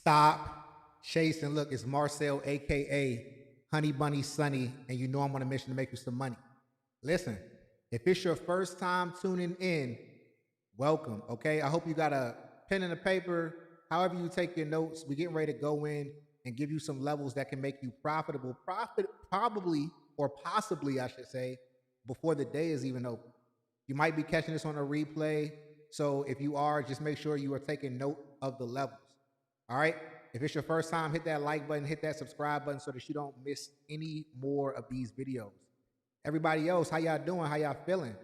Stop chasing. Look, it's Marcel, aka Honey Bunny Sunny, and you know I'm on a mission to make you some money. Listen, if it's your first time tuning in, welcome. Okay, I hope you got a pen and a paper. However you take your notes, we're getting ready to go in and give you some levels that can make you profitable. Probably or possibly, I should say, before the day is even open. You might be catching this on a replay. So if you are, just make sure you are taking note of the levels. All right. If it's your first time, hit that like button, hit that subscribe button so that you don't miss any more of these videos. Everybody else, how y'all doing? How y'all feeling?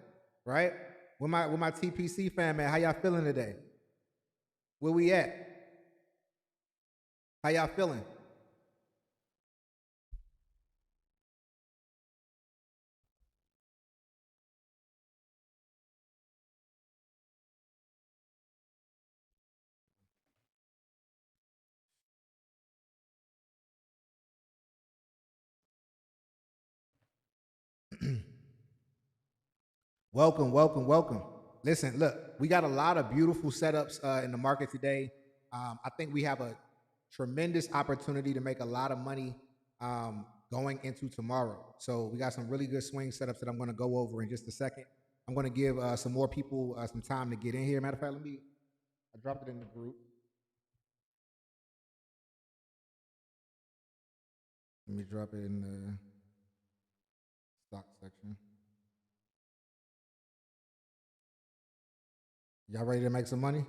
Right? With my TPC fam, man, how y'all feeling today? Where we at? How y'all feeling? Welcome, welcome, welcome. Listen, look, we got a lot of beautiful setups in the market today. I think we have a tremendous opportunity to make a lot of money going into tomorrow. So we got some really good swing setups that I'm going to go over in just a second. I'm going to give some more people some time to get in here. Matter of fact, I dropped it in the group. Let me drop it in the stock section. Y'all ready to make some money?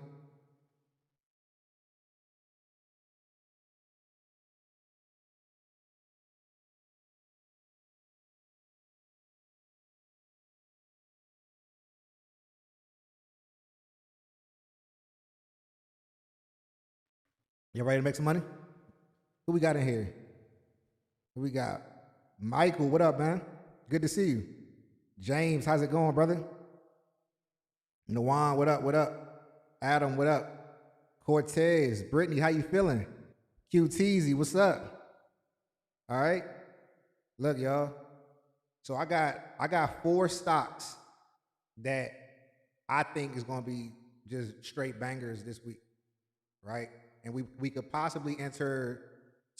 Y'all ready to make some money? Who we got in here? Who we got? Michael, what up, man? Good to see you. James, how's it going, brother? Nawan, what up? What up? Adam, what up? Cortez, Brittany, how you feeling? QTZ, what's up? All right. Look, y'all. So I got 4 stocks that I think is gonna be just straight bangers this week, right? And we could possibly enter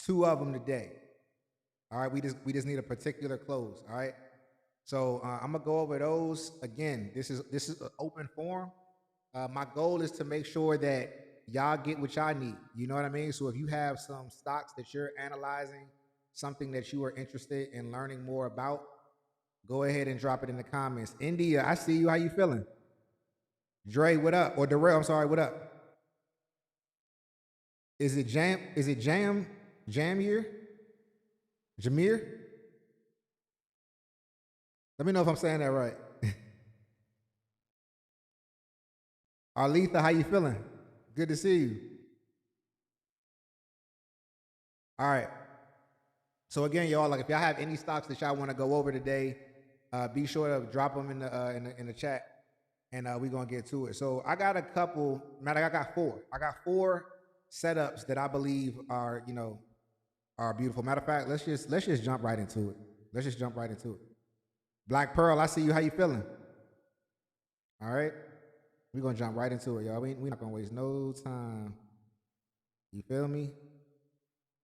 2 of them today. All right, we just need a particular close. All right. So I'm gonna go over those again. This is an open forum. My goal is to make sure that y'all get what y'all need. You know what I mean? So if you have some stocks that you're analyzing, something that you are interested in learning more about, go ahead and drop it in the comments. India, I see you. How you feeling? Dre, what up? Or Darrell, I'm sorry, what up? Is it Jam? Is it Jamir? Jameer? Let me know if I'm saying that right. Arletha, how you feeling? Good to see you. All right. So again, y'all, like if y'all have any stocks that y'all want to go over today, be sure to drop them in the chat, and we're gonna get to it. So I got a couple. Matter, I got 4. I got 4 setups that I believe are are beautiful. Matter of fact, let's just jump right into it. Let's just jump right into it. Black Pearl, I see you. How you feeling? All right. We're gonna jump right into it, y'all. We not gonna waste no time. You feel me?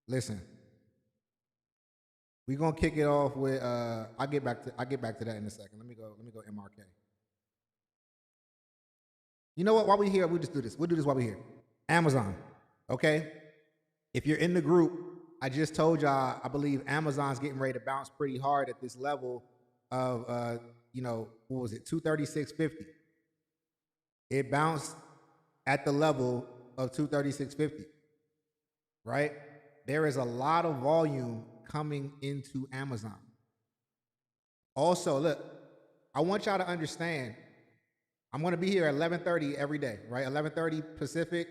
Listen. We're gonna kick it off with I'll get back to that in a second. Let me go MRK. You know what? While we here, we'll just do this. We'll do this while we're here. Amazon. Okay. If you're in the group, I just told y'all I believe Amazon's getting ready to bounce pretty hard at this level of what was it, 236.50. It bounced at the level of 236.50. Right? There is a lot of volume coming into Amazon. Also, look, I want y'all to understand, I'm going to be here at 11:30 every day, right? 11:30 Pacific,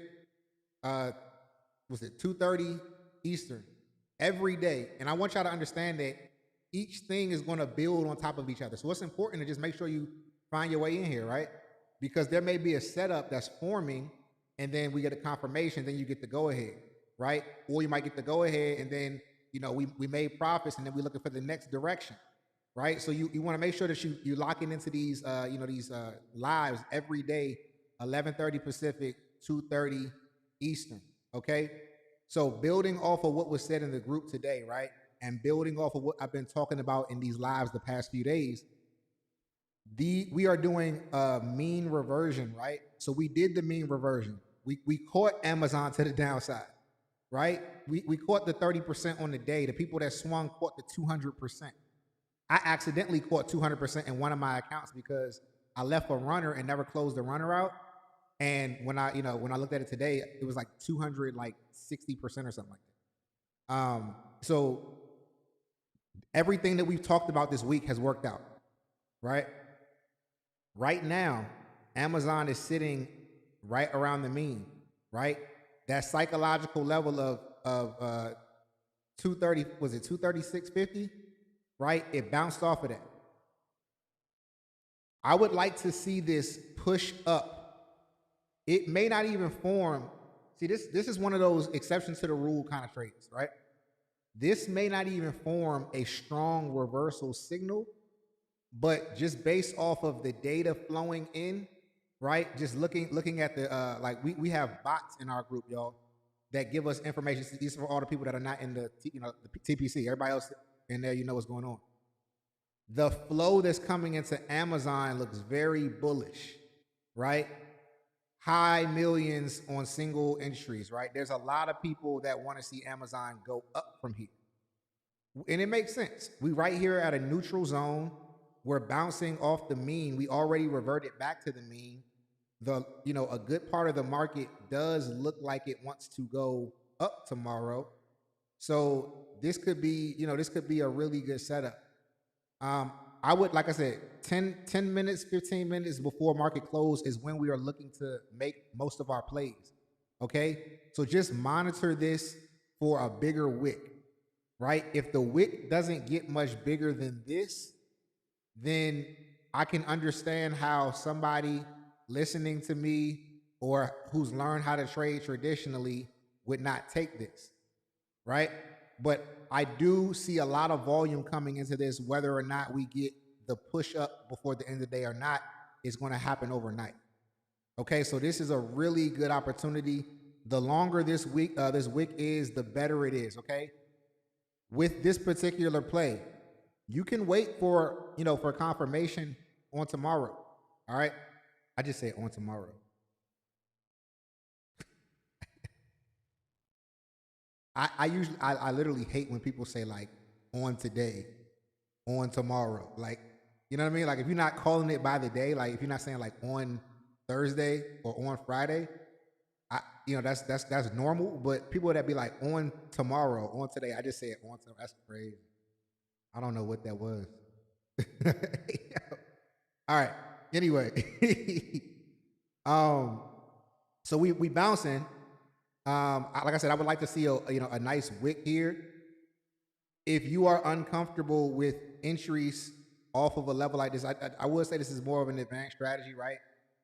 was it 2:30 Eastern every day. And I want y'all to understand that each thing is going to build on top of each other. So it's important to just make sure you find your way in here, right? Because there may be a setup that's forming and then we get a confirmation, then you get the go ahead, right? Or you might get the go ahead and then, we made profits and then we're looking for the next direction, right? So you want to make sure that you locking into these, these lives every day, 11:30 Pacific, 2:30 Eastern, okay? So building off of what was said in the group today, right? And building off of what I've been talking about in these lives the past few days, we are doing a mean reversion, right? So we did the mean reversion. We caught Amazon to the downside, right? We caught the 30% on the day. The people that swung caught the 200%. I accidentally caught 200% in one of my accounts because I left a runner and never closed the runner out. And when I looked at it today, it was like 200, like 60% or something like that. So everything that we've talked about this week has worked out, right? Right now, Amazon is sitting right around the mean, right? That psychological level of 230, was it 236.50? Right? It bounced off of that. I would like to see this push up. It may not even form. See, this is one of those exceptions to the rule kind of trades, right? This may not even form a strong reversal signal, but just based off of the data flowing in, right? Just looking at the like we have bots in our group, y'all, that give us information. These are for all the people that are not in the the TPC. Everybody else in there, you know what's going on. The flow that's coming into Amazon looks very bullish, right? High millions on single entries, right? There's a lot of people that want to see Amazon go up from here. And it makes sense. We right here at a neutral zone. We're bouncing off the mean. We already reverted back to the mean. A good part of the market does look like it wants to go up tomorrow. So this could be a really good setup. I would, like I said, 10 minutes, 15 minutes before market close is when we are looking to make most of our plays. Okay. So just monitor this for a bigger wick, right? If the wick doesn't get much bigger than this, then I can understand how somebody listening to me or who's learned how to trade traditionally would not take this, right? But I do see a lot of volume coming into this. Whether or not we get the push up before the end of the day or not is going to happen overnight. Okay, so this is a really good opportunity. The longer this wick is, the better it is. Okay, with this particular play, you can wait for confirmation on tomorrow. All right, I just say on tomorrow. I literally hate when people say like on today, on tomorrow. Like, you know what I mean? Like if you're not calling it by the day, like if you're not saying like on Thursday or on Friday, that's normal. But people that be like on tomorrow, on today, I just say it on tomorrow. That's crazy. I don't know what that was. All right. Anyway, so we bouncing. Like I said, I would like to see a nice wick here. If you are uncomfortable with entries off of a level like this, I would say this is more of an advanced strategy, right?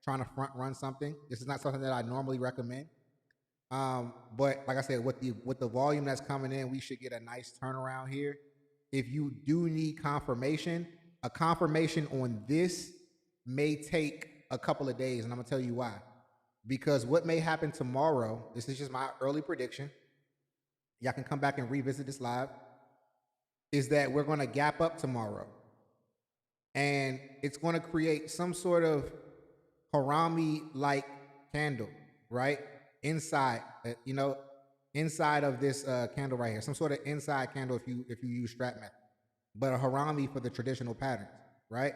Trying to front run something. This is not something that I normally recommend. But like I said, with the volume that's coming in, we should get a nice turnaround here. If you do need confirmation, a confirmation on this may take a couple of days, and I'm gonna tell you why. Because what may happen tomorrow, this is just my early prediction. Y'all can come back and revisit this live. Is that we're going to gap up tomorrow, and it's going to create some sort of harami-like candle, right? Inside, inside of this candle right here, some sort of inside candle if you use strat method, but a harami for the traditional patterns, right?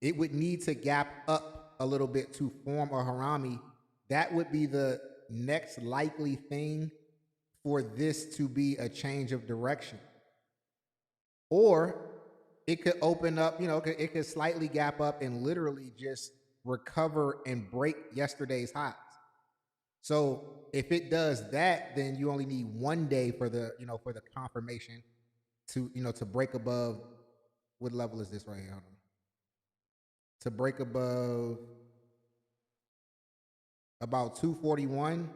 It would need to gap up a little bit to form a harami. That would be the next likely thing for this to be a change of direction. Or it could open up, it could slightly gap up and literally just recover and break yesterday's highs. So if it does that, then you only need 1 day for the confirmation to break above. What level is this right here? Hold on. To break above about 241,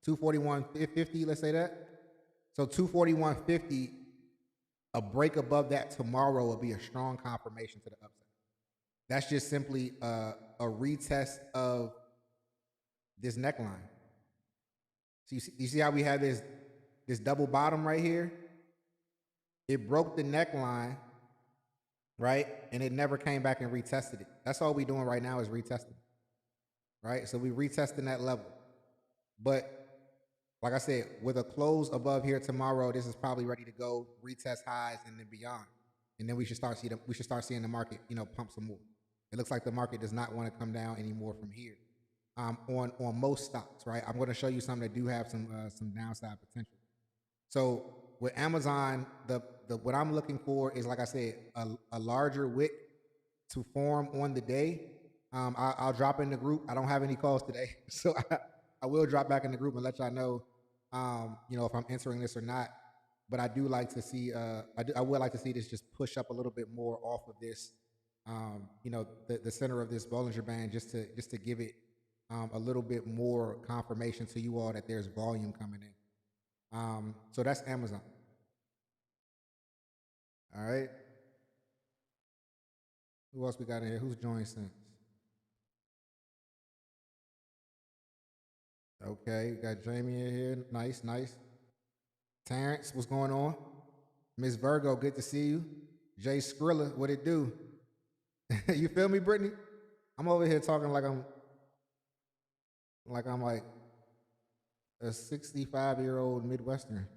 241.50, let's say that. So 241.50, a break above that tomorrow will be a strong confirmation to the upside. That's just simply a retest of this neckline. So you see how we have this double bottom right here? It broke the neckline, right? And it never came back and retested it. That's all we doing right now is retesting, right? So we retesting that level. But like I said, with a close above here tomorrow, this is probably ready to go, retest highs and then beyond. And then we should start seeing the market, pump some more. It looks like the market does not want to come down anymore from here. On most stocks, right? I'm going to show you some that do have some downside potential. So with Amazon, the what I'm looking for is, like I said, a larger wick to form on the day. I'll drop in the group. I don't have any calls today, so I will drop back in the group and let y'all know, if I'm entering this or not. But I do like to see, I would like to see this just push up a little bit more off of this, the center of this Bollinger Band, just to give it a little bit more confirmation to you all that there's volume coming in. So that's Amazon. All right. Who else we got in here? Who's joined since? Okay, we got Jamie in here. Nice, nice. Terrence, what's going on? Miss Virgo, good to see you. Jay Skrilla, what it do? You feel me, Brittany? I'm over here talking like I'm like a 65-year-old Midwestern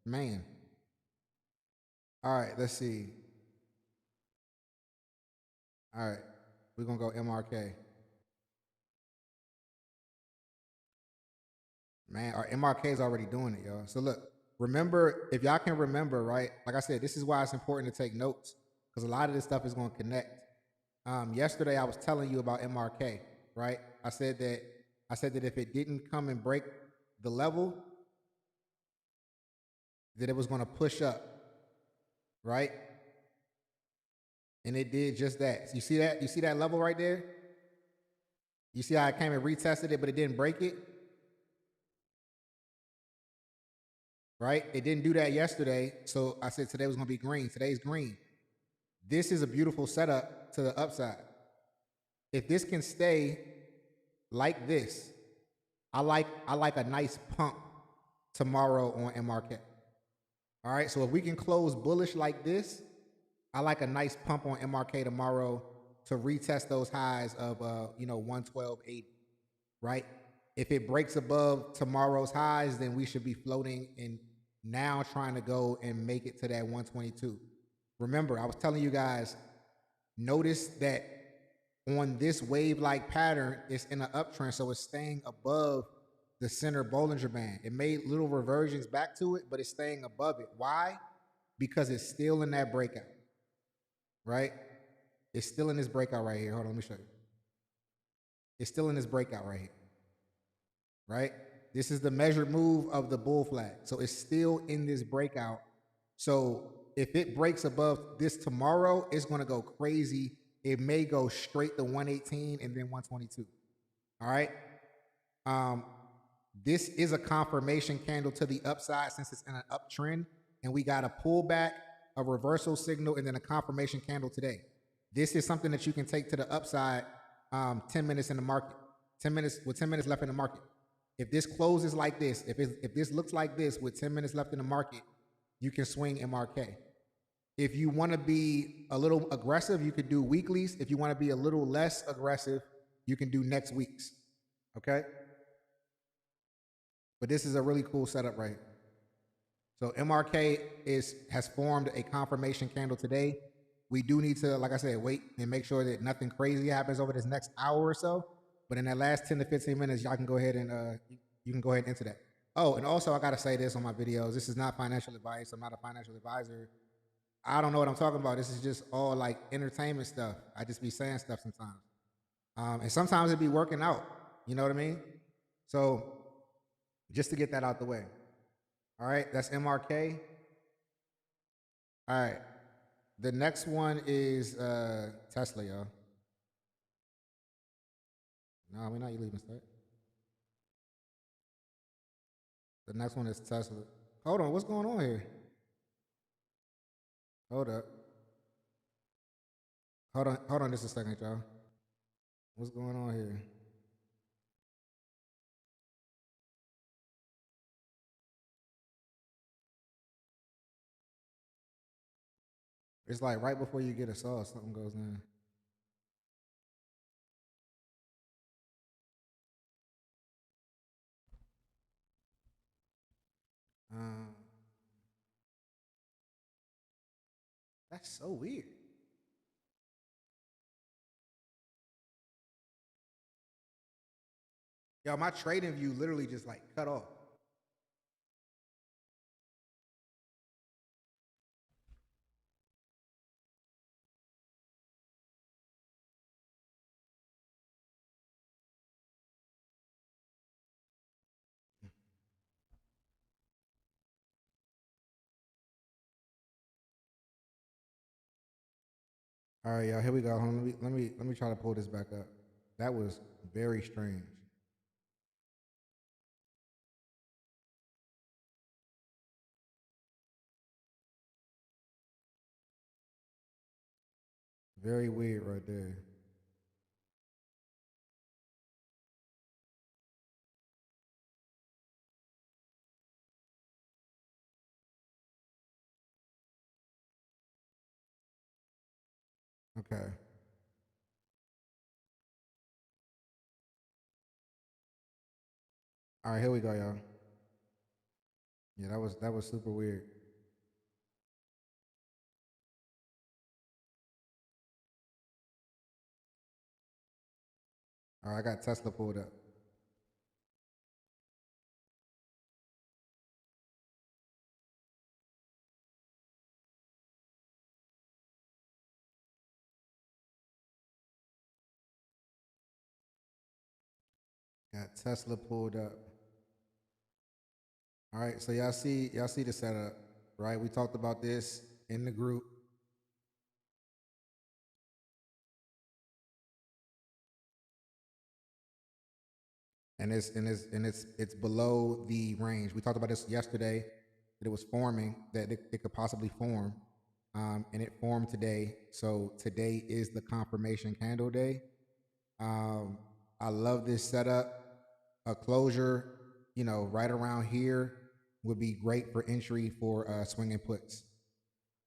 man. All right, let's see. All right, we're gonna go MRK. Man, our MRK is already doing it, y'all. So look, remember, if y'all can remember, right? Like I said, this is why it's important to take notes, because a lot of this stuff is going to connect. Yesterday, I was telling you about MRK, right? I said that if it didn't come and break the level, that it was going to push up, right? And it did just that. So you see that? You see that level right there? You see how I came and retested it, but it didn't break it? Right? It didn't do that yesterday. So I said today was going to be green. Today's green. This is a beautiful setup to the upside. If this can stay like this, I like a nice pump tomorrow on MRK. All right. So if we can close bullish like this, I like a nice pump on MRK tomorrow to retest those highs of 112.80. Right? If it breaks above tomorrow's highs, then we should be floating and now trying to go and make it to that 122. Remember, I was telling you guys, notice that on this wave-like pattern, it's in an uptrend, so it's staying above the center Bollinger Band. It made little reversions back to it, but it's staying above it. Why? Because it's still in that breakout, right? It's still in this breakout right here. Hold on, let me show you. It's still in this breakout right here, right? This is the measured move of the bull flag. So it's still in this breakout. So if it breaks above this tomorrow, it's going to go crazy. It may go straight to 118 and then 122. All right. This is a confirmation candle to the upside since it's in an uptrend. And we got a pullback, a reversal signal, and then a confirmation candle today. This is something that you can take to the upside 10 minutes in the market. 10 minutes with 10 minutes left in the market. If this closes like this, if this looks like this with 10 minutes left in the market, you can swing MRK. If you want to be a little aggressive, you could do weeklies. If you want to be a little less aggressive, you can do next week's. Okay? But this is a really cool setup right here. So MRK has formed a confirmation candle today. We do need to, like I said, wait and make sure that nothing crazy happens over this next hour or so. But in that last 10 to 15 minutes, y'all can go ahead and you can go ahead and enter that. Oh, and also I gotta say this on my videos. This is not financial advice. I'm not a financial advisor. I don't know what I'm talking about. This is just all like entertainment stuff. I just be saying stuff sometimes. And sometimes it be working out. You know what I mean? So just to get that out the way. All right, that's MRK. All right. The next one is Tesla, y'all. No, we're not leaving state. The next one is Tesla. Hold on, what's going on here? Hold up. Hold on just a second, y'all. What's going on here? It's like right before you get a saw, something goes down. Um, that's so weird. Yo, my trading view literally just like cut off. All right, y'all. Here we go. Hold on, let me try to pull this back up. That was very strange. Very weird right there. Okay. All right, here we go, y'all. Yeah, that was super weird. All right, I got Tesla pulled up. Got Tesla pulled up. All right, so y'all see the setup, right? We talked about this in the group. And it's below the range. We talked about this yesterday that it was forming, that it could possibly form, and it formed today. So today is the confirmation candle day. Um, I love this setup. A closure, right around here would be great for entry for swinging puts.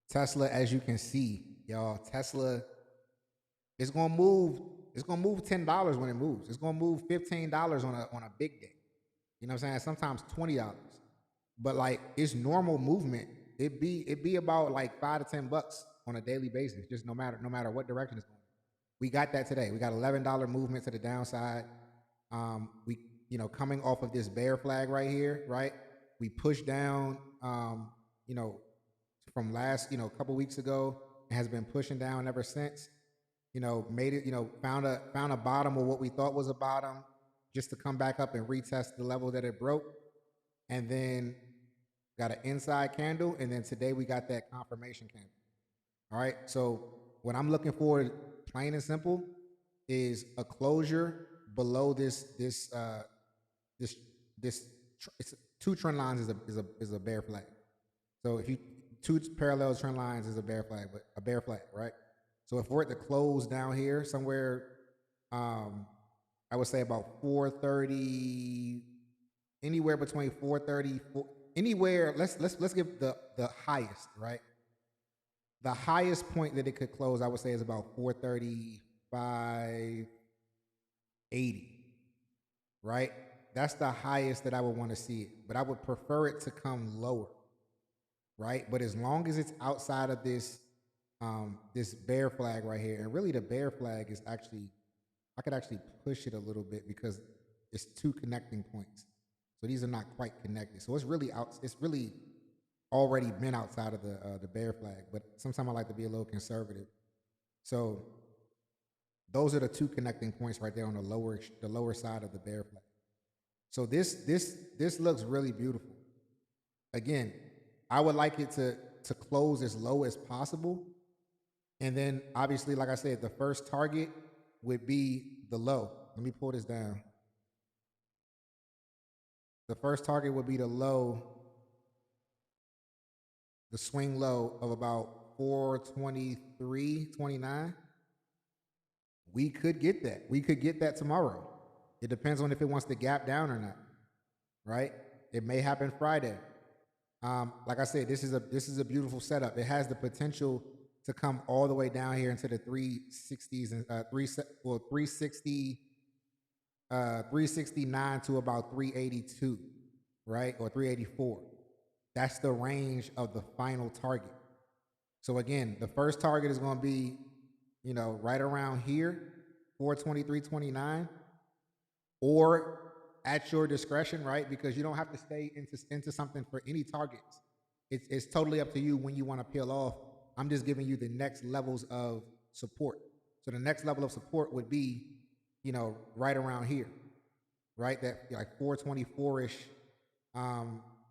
Tesla, as you can see, y'all, Tesla is gonna move. It's gonna move $10 when it moves. It's gonna move $15 on a big day. You know what I'm saying? Sometimes $20. But like it's normal movement. It be about like $5 to $10 on a daily basis, just no matter what direction it's going. We got that today. We got $11 movement to the downside. We coming off of this bear flag right here, right? We pushed down you know, from last, a couple weeks ago, and has been pushing down ever since. Made it, found a bottom of what we thought was a bottom, just to come back up and retest the level that it broke, and then got an inside candle, and then today we got that confirmation candle. All right. So what I'm looking for, plain and simple, is a closure below this this it's two trend lines is a bear flag. So if you two parallel trend lines is a bear flag, but a bear flag, right? So if we're at the close down here somewhere, um, I would say about 430, anywhere between 430, anywhere. Let's give the highest, right? The highest point that it could close, I would say, is about 435.80, right? That's the highest that I would want to see it, but I would prefer it to come lower, right? But as long as it's outside of this bear flag right here, and really the bear flag is actually, I could actually push it a little bit because it's two connecting points, so these are not quite connected. So it's really out. It's really already been outside of the bear flag, but sometimes I like to be a little conservative. So those are the two connecting points right there on the lower side of the bear flag. So this looks really beautiful. Again, I would like it to close as low as possible, and then obviously, like I said, the first target would be the low. Let me pull this down. The first target would be the swing low of about 423.29. We could get that. We could get that tomorrow. It depends on if it wants to gap down or not, right? It may happen Friday. Like I said, this is a beautiful setup. It has the potential to come all the way down here into the 360s and 360 369 to about 382, right? Or 384. That's the range of the final target. So again, the first target is going to be, right around here, 423.29, or at your discretion, right? Because you don't have to stay into something for any targets. It's totally up to you when you want to peel off. I'm just giving you the next levels of support. So the next level of support would be, right around here, right? That like 424-ish.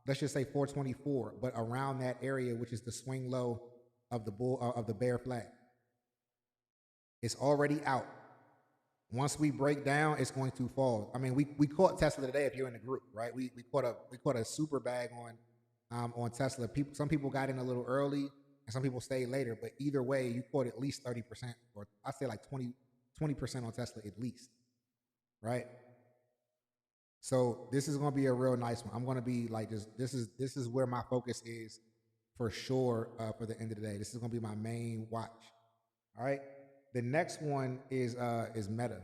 Let's just say 424, but around that area, which is the swing low of the bear flag. It's already out. Once we break down, it's going to fall. I mean, we caught Tesla today. If you're in the group, right? We caught a super bag on Tesla. Some people got in a little early, and some people stayed later. But either way, you caught at least 30%, or I say like 20% on Tesla at least, right? So this is going to be a real nice one. I'm going to be like this is where my focus is for sure for the end of the day. This is going to be my main watch. All right. The next one is Meta,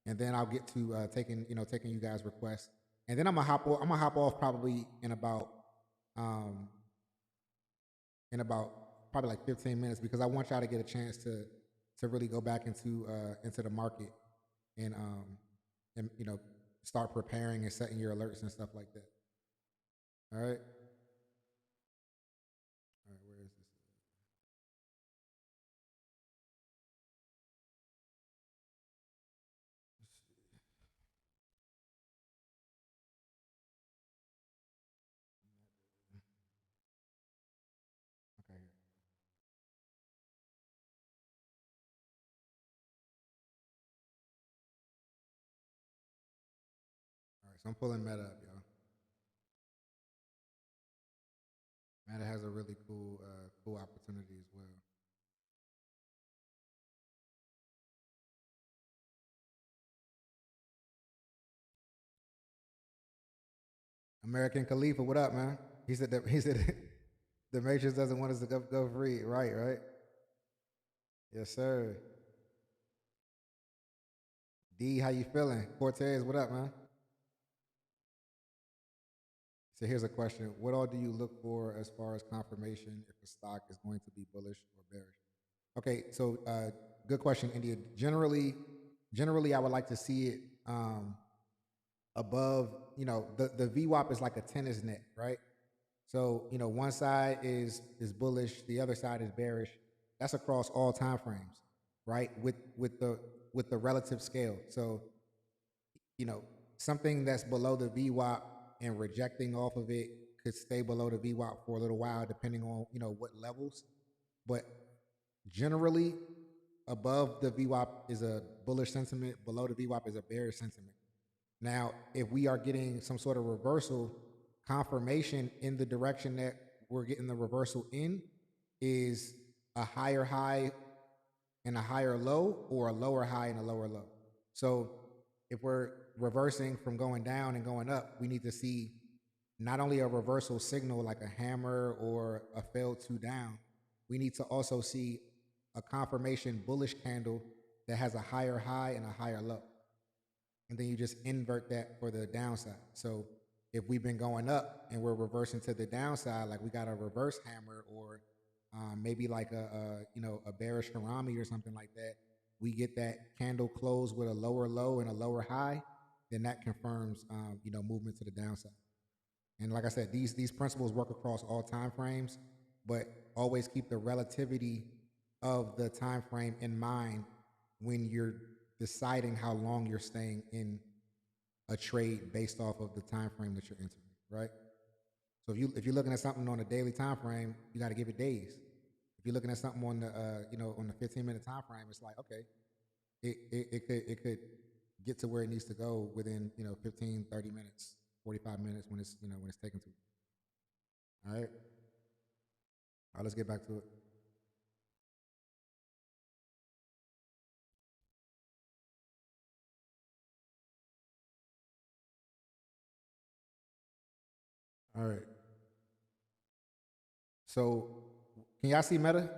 and then I'll get to taking you guys' requests, and then I'm gonna hop off probably um, in about probably like 15 minutes, because I want y'all to get a chance to really go back into the market and start preparing and setting your alerts and stuff like that. All right. All right. Where is this? Okay. All right. So I'm pulling Meta up, y'all. Meta has a really cool opportunity as well. American Khalifa, what up, man? He said the Matrix doesn't want us to go free. Right, right. Yes, sir. D, how you feeling? Cortez, what up, man? So here's a question: what all do you look for as far as confirmation if a stock is going to be bullish or bearish? Okay, so good question, India. Generally, I would like to see it above. The VWAP is like a tennis net, right? So one side is bullish, the other side is bearish. That's across all time frames, right? With the relative scale. So you know something that's below the VWAP and rejecting off of it could stay below the VWAP for a little while, depending on what levels. But generally, above the VWAP is a bullish sentiment. Below the VWAP is a bearish sentiment. Now, if we are getting some sort of reversal confirmation in the direction that we're getting the reversal in, is a higher high and a higher low, or a lower high and a lower low. So if we're reversing from going down and going up, we need to see not only a reversal signal like a hammer or a failed two down, we need to also see a confirmation bullish candle that has a higher high and a higher low. And then you just invert that for the downside. So if we've been going up and we're reversing to the downside, like we got a reverse hammer, or maybe like a bearish harami or something like that, we get that candle close with a lower low and a lower high, then that confirms movement to the downside. And like I said, these principles work across all time frames, but always keep the relativity of the time frame in mind when you're deciding how long you're staying in a trade based off of the time frame that you're entering, right? So if you're looking at something on a daily time frame, you got to give it days. If you're looking at something on the on the 15-minute time frame, it's like, okay, it could get to where it needs to go within 15, 30 minutes, 45 minutes when it's taken to. All right. All right, let's get back to it. All right. So can y'all see Meta?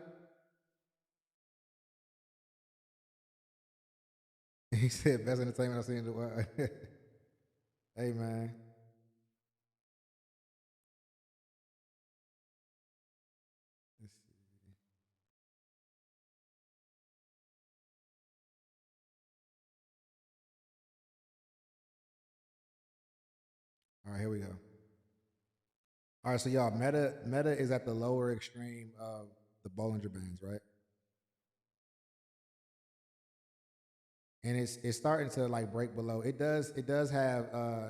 He said best entertainment I've seen in the world. Hey man. Let's see. All right, here we go. All right, so y'all, meta is at the lower extreme of the Bollinger Bands, right? And it's starting to like break below. It does have uh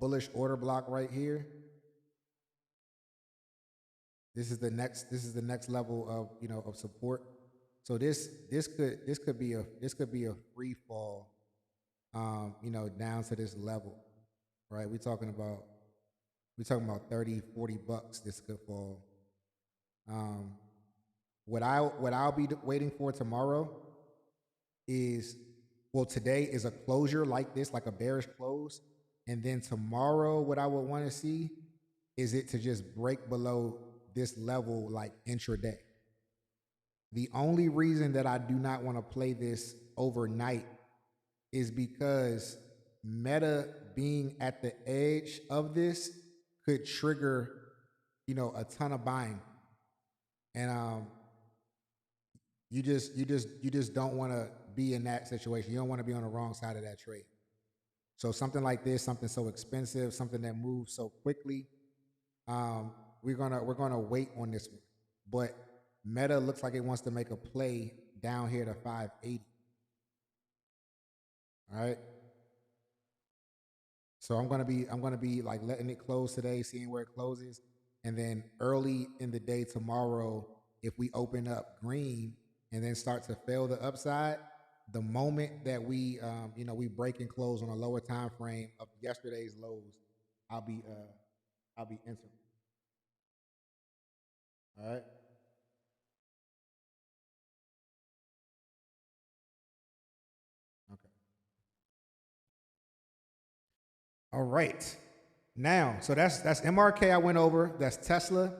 bullish order block right here. This is the next level of of support. So this could be a free fall, down to this level, right? We talking about 30, $40. This could fall. Um, what I'll be waiting for tomorrow is, well, today is a closure like this, like a bearish close, and then tomorrow what I would want to see is it to just break below this level like intraday. The only reason that I do not want to play this overnight is because Meta being at the edge of this could trigger, a ton of buying, and you just don't want to be in that situation. You don't want to be on the wrong side of that trade. So something like this, something so expensive, something that moves so quickly, um, we're gonna wait on this one. But Meta looks like it wants to make a play down here to 580. All right. So I'm gonna be like letting it close today, seeing where it closes, and then early in the day tomorrow, if we open up green and then start to fail the upside, the moment that we break and close on a lower time frame of yesterday's lows, I'll be uh I'll be entering. All right. Okay. All right. Now, so that's MRK I went over. That's Tesla.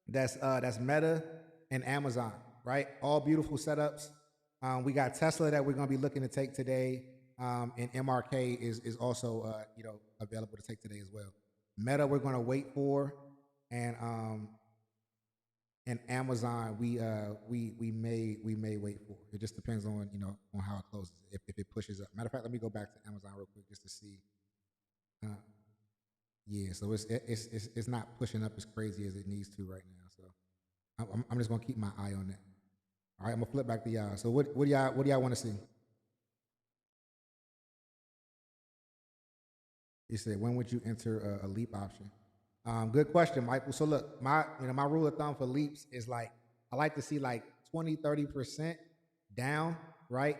That's Meta and Amazon, right? All beautiful setups. We got Tesla that we're gonna be looking to take today, and MRK is also available to take today as well. Meta we're gonna wait for, and Amazon we may wait for. It just depends on on how it closes. If it pushes up. Matter of fact, let me go back to Amazon real quick just to see. Uh, yeah, so it's not pushing up as crazy as it needs to right now. So I'm just gonna keep my eye on that. All right, I'm gonna flip back to y'all. So what do y'all want to see? You said when would you enter a leap option? Good question, Michael. So look, my rule of thumb for leaps is like I like to see like 20-30% down, right?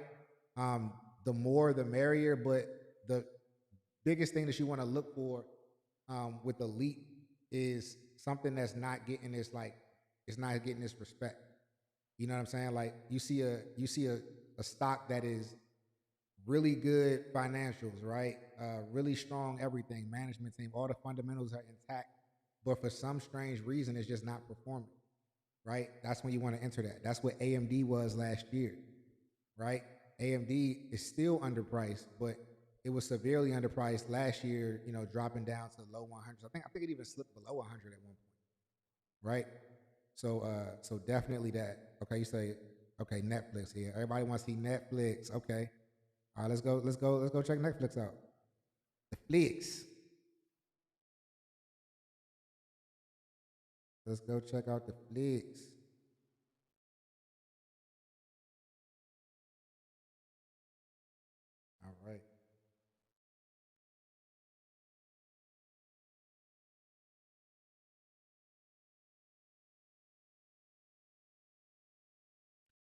Um, the more the merrier, but the biggest thing that you want to look for with the leap is something that's not getting this like it's not getting this respect. You know what I'm saying? Like you see a stock that is really good financials, right? Really strong everything, management team, all the fundamentals are intact, but for some strange reason, it's just not performing, right? That's when you want to enter that. That's what AMD was last year, right? AMD is still underpriced, but it was severely underpriced last year, dropping down to low 100s. I think it even slipped below 100 at one point, right? So definitely that. Okay, you say okay, Netflix here. Everybody wants to see Netflix. Okay, all right, let's go check Netflix out. The flicks. Let's go check out the flicks. All right.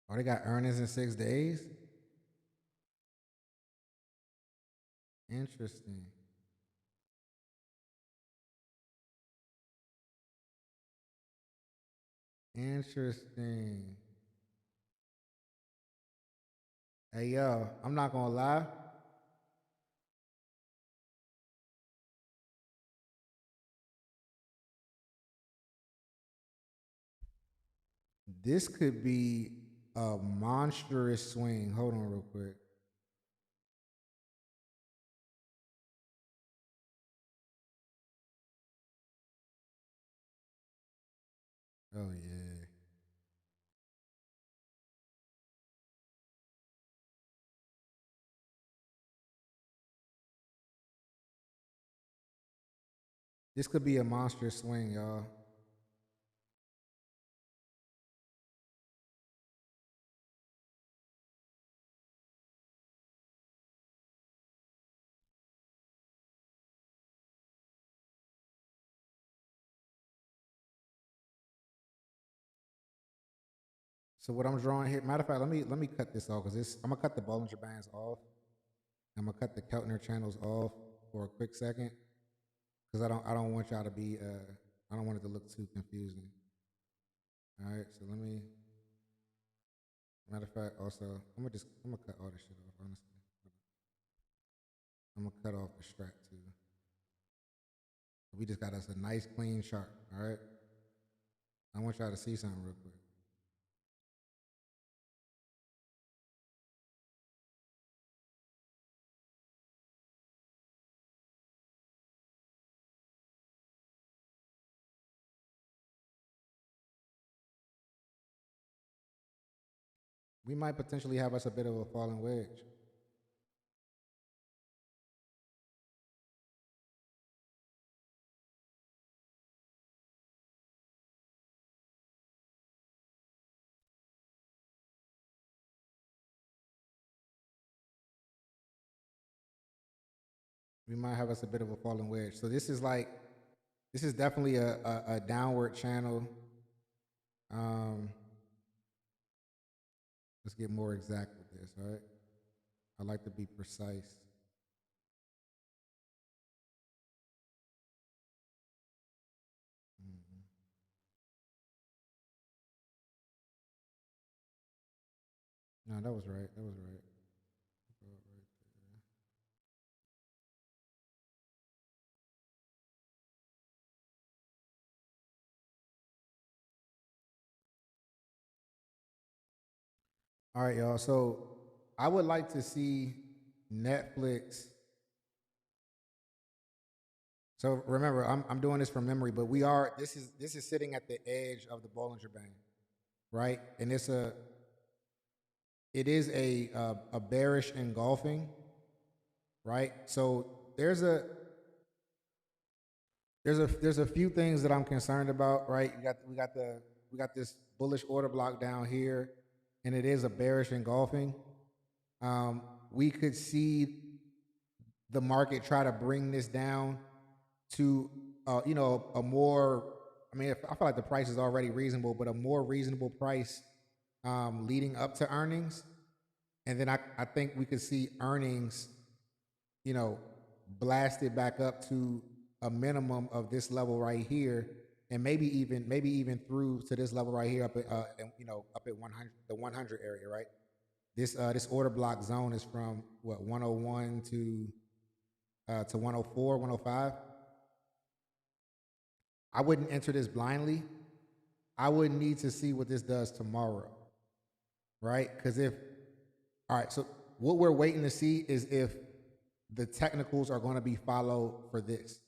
Oh, they got earnings in 6 days. Interesting. Interesting. Hey yo, I'm not gonna lie. This could be a monstrous swing. Hold on real quick. Oh yeah. This could be a monstrous swing, y'all. So what I'm drawing here, matter of fact, let me cut this off because I'm gonna cut the Bollinger Bands off. I'm gonna cut the Keltner channels off for a quick second because I don't want y'all to be I don't want it to look too confusing. All right, so let me. Matter of fact, also I'm gonna cut all this shit off. Honestly, I'm gonna cut off the strap too. We just got us a nice clean chart. All right. I want y'all to see something real quick. We might potentially have us a bit of a falling wedge. We might have us a bit of a falling wedge. So this is definitely a downward channel. Um, let's get more exact with this, all right? I like to be precise. Mhm. No, that was right. That was right. All right, y'all. So I would like to see Netflix. So remember, I'm doing this from memory, but this is sitting at the edge of the Bollinger Band, right? And it is a bearish engulfing, right? So there's a few things that I'm concerned about, right? We got this bullish order block down here, and it is a bearish engulfing. We could see the market try to bring this down to a more. I mean, I feel like the price is already reasonable, but a more reasonable price leading up to earnings, and then I think we could see earnings, you know, blasted back up to a minimum of this level right here, and maybe even through to this level right here up at up at 100 the 100 area, right? This order block zone is from what 101 to 104, 105. I wouldn't enter this blindly. I would need to see what this does tomorrow, right? Because if all right, so what we're waiting to see is if the technicals are going to be followed for this.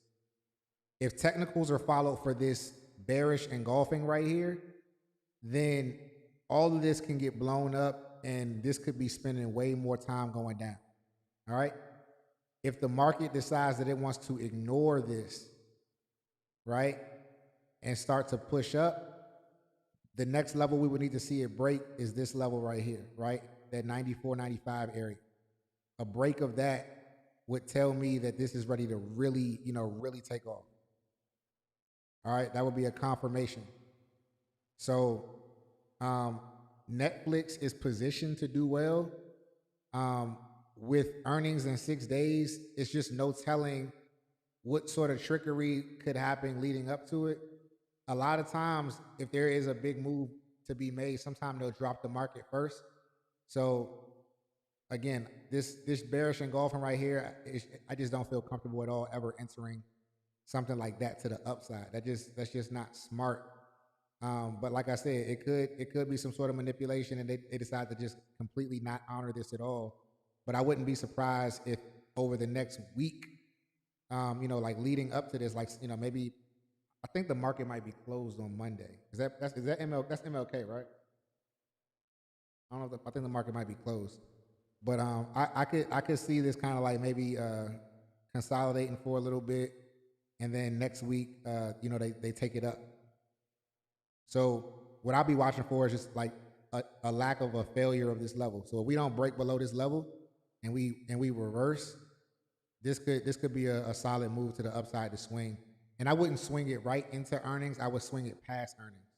If technicals are followed for this bearish engulfing right here, then all of this can get blown up and this could be spending way more time going down. All right. If the market decides that it wants to ignore this, right, and start to push up, the next level we would need to see it break is this level right here, right? That 94, 95 area. A break of that would tell me that this is ready to really, really take off. All right, that would be a confirmation. So um, Netflix is positioned to do well. With earnings in 6 days, it's just no telling what sort of trickery could happen leading up to it. A lot of times, if there is a big move to be made, sometimes they'll drop the market first. So again, this bearish engulfing right here, I just don't feel comfortable at all ever entering something like that to the upside. That's just not smart But like I said, it could be some sort of manipulation, and they decide to just completely not honor this at all. But I wouldn't be surprised if over the next week, like leading up to this, like maybe I think the market might be closed on Monday. Is that that's MLK, right? I don't know. I think the market might be closed, but I could see this kind of like maybe consolidating for a little bit, and then next week, they take it up. So what I'll be watching for is just like a lack of a failure of this level. So if we don't break below this level, and we reverse, this could be a solid move to the upside to swing. And I wouldn't swing it right into earnings. I would swing it past earnings,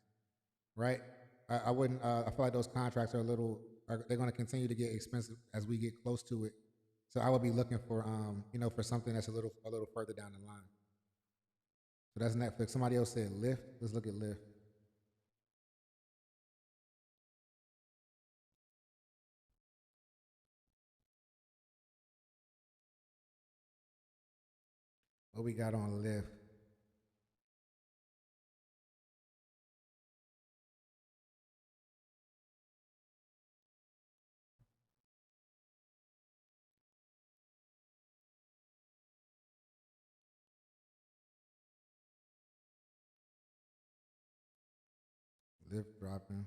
right? I wouldn't. I feel like those contracts are a little. They're going to continue to get expensive as we get close to it. So I would be looking for for something that's a little further down the line. So that's Netflix. Somebody else said Lyft. Let's look at Lyft. What we got on Lyft? Lyft dropping.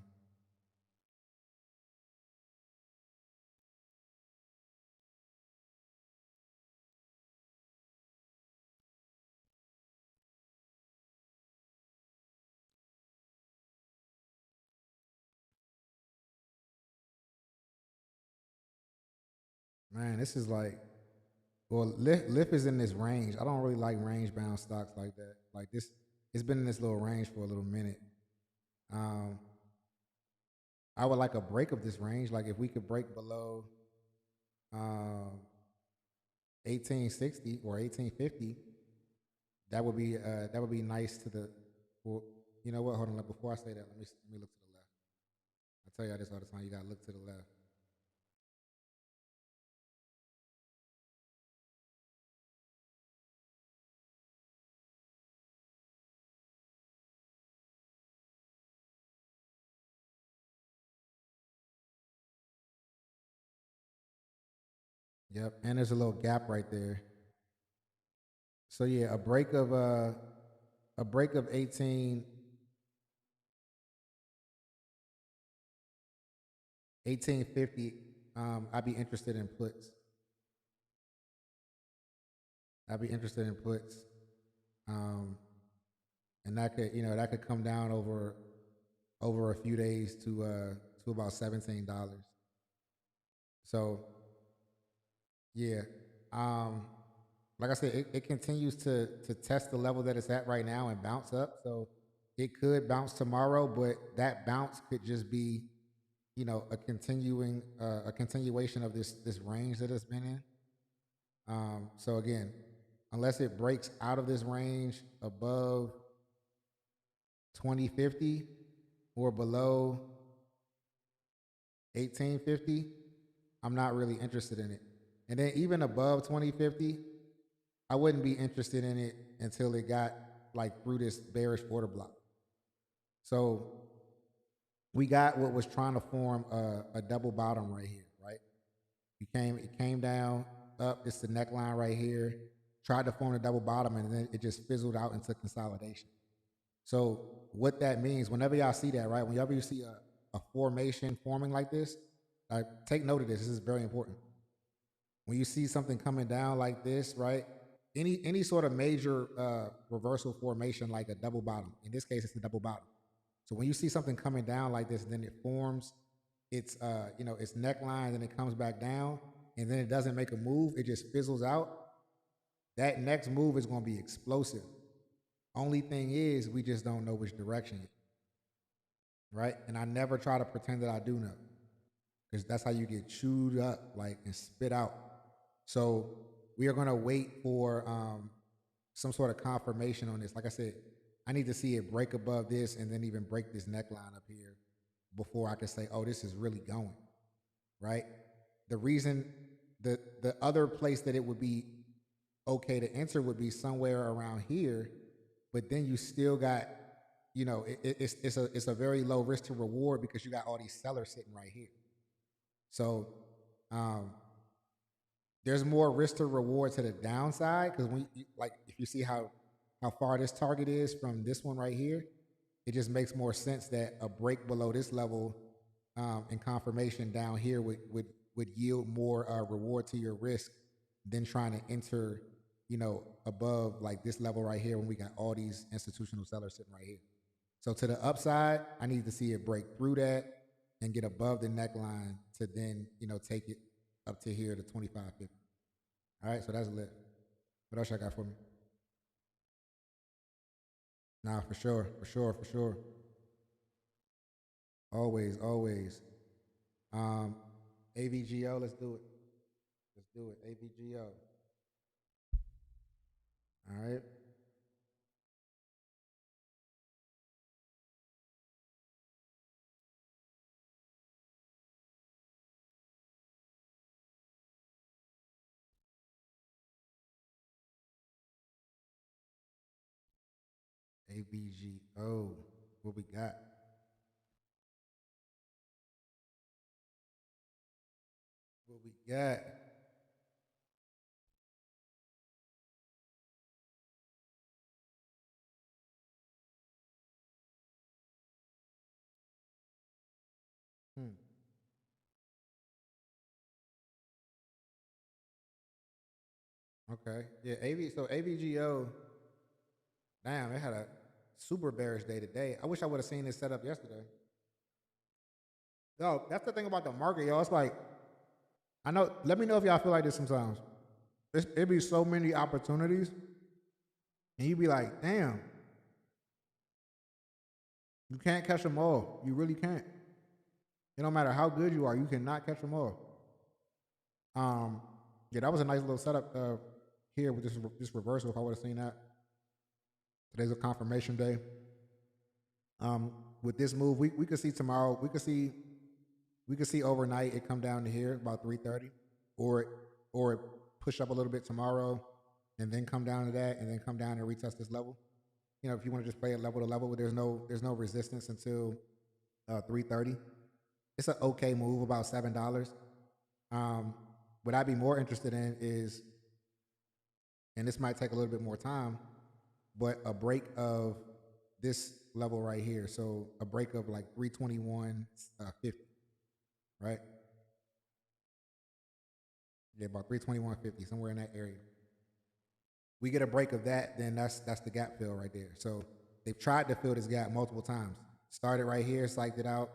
Man, this is like, well, Lyft is in this range. I don't really like range bound stocks like that. Like this, it's been in this little range for a little minute. Um, I would like a break of this range. Like if we could break below um, 1860 or 1850, that would be nice to the. Well, you know what? Hold on. Before I say that, let me look to the left. I tell y'all this all the time. You gotta look to the left. Yep, and there's a little gap right there. So yeah, a break of 1850. I'd be interested in puts. I'd be interested in puts. Um, and that could come down over a few days to about $17. So yeah, um, like I said, it continues to test the level that it's at right now and bounce up. So it could bounce tomorrow, but that bounce could just be a continuation of this range that it's been in. So again, unless it breaks out of this range above 2050 or below 1850, I'm not really interested in it. And then even above 2050, I wouldn't be interested in it until it got like through this bearish order block. So we got what was trying to form a double bottom right here, right? It came down up. It's the neckline right here. Tried to form a double bottom, and then it just fizzled out into consolidation. So what that means, whenever y'all see that, right? Whenever you see a formation forming like this, take note of this. This is very important. When you see something coming down like this, right? Any sort of major reversal formation like a double bottom. In this case, it's a double bottom. So when you see something coming down like this, and then it forms its its neckline, and it comes back down, and then it doesn't make a move, it just fizzles out. That next move is going to be explosive. Only thing is, we just don't know which direction yet, right? And I never try to pretend that I do know, because that's how you get chewed up, like, and spit out. So we are going to wait for some sort of confirmation on this. Like I said, I need to see it break above this and then even break this neckline up here before I can say, oh, this is really going, right? The reason, the other place that it would be okay to enter would be somewhere around here, but then you still got it's a very low risk to reward because you got all these sellers sitting right here. So um, there's more risk to reward to the downside because like if you see how far this target is from this one right here, it just makes more sense that a break below this level and confirmation down here would yield more reward to your risk than trying to enter, above like this level right here when we got all these institutional sellers sitting right here. So to the upside, I need to see it break through that and get above the neckline to then, take it up to here to 25.50. All right, so that's lit. What else I got for me? Nah, for sure, for sure, for sure. Always, always. Um, AVGO, let's do it. Let's do it. AVGO. All right. AVGO. What we got? What we got? Hmm. Okay. Yeah, so AVGO, damn, it had a super bearish day today. I wish I would have seen this set up yesterday. No, that's the thing about the market, y'all. It's like, I know, let me know if y'all feel like this sometimes. It be so many opportunities, and you be like, damn, you can't catch them all. You really can't. It don't matter how good you are, you cannot catch them all. Um, yeah, that was a nice little setup here with this reversal. If I would have seen that, today's a confirmation day. With this move, we could see tomorrow. We could see overnight it come down to here about 3:30, or it push up a little bit tomorrow, and then come down to that, and then come down and retest this level. If you want to just play it level to level, there's no resistance until 3:30. It's an okay move, about $7. Um, what I'd be more interested in is, and this might take a little bit more time, but a break of this level right here. So a break of like 321.50, right? Yeah, about 321.50, somewhere in that area. We get a break of that, then that's the gap fill right there. So they've tried to fill this gap multiple times. Started right here, psyched it out,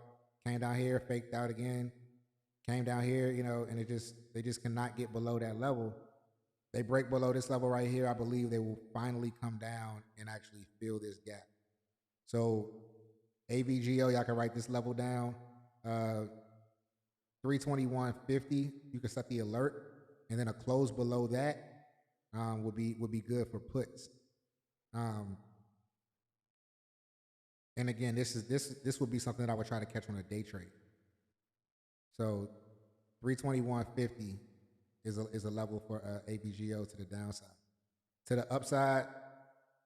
came down here, faked out again, came down here, and they just cannot get below that level. They break below this level right here, I believe they will finally come down and actually fill this gap. So AVGO, y'all can write this level down. 321.50, you can set the alert, and then a close below that would be good for puts. Um, and again, this would be something that I would try to catch on a day trade. So 321.50 is a level for AVGO to the downside. To the upside,